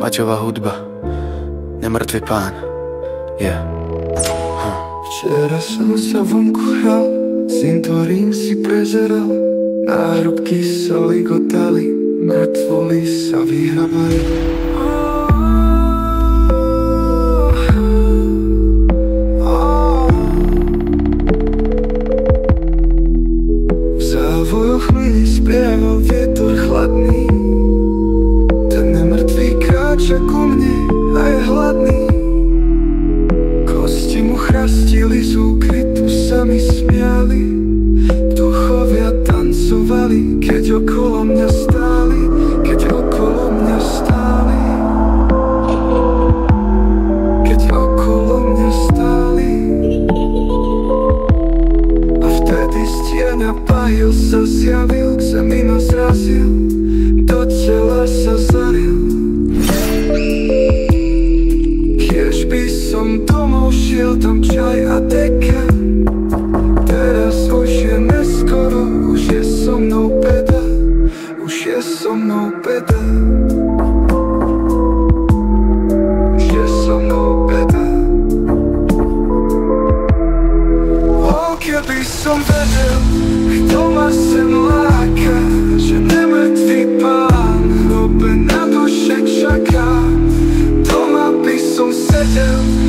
Baťová hudba, Nemrtvý pán, yeah. Včera som sa vonku hral, cintorín si prezeral, nárobky sa ligotali, mŕtvoly sa vyhrabali. V závojoch mi spieval vietor chladný, ten nemrtvý kráča ku mne a je hladný. Kosti mu chrastili z úkrytu, sa mi smiali, duchovia tancovali, keď okolo mňa stáli, keď okolo mňa stáli, keď okolo mňa stáli. A vtedy z tieňa pahil sa zjavil, k zemi ma zrazil, do tela sa zaril. Kiež by som domov šiel, tam čaj a deka, teraz už je neskoro, už je so mnou beda, už je so mnou beda, už je so mnou beda. O, keby som vedel, kto ma sem láka, že nemrtvý pán hrobe na duše čaká, doma by som sedel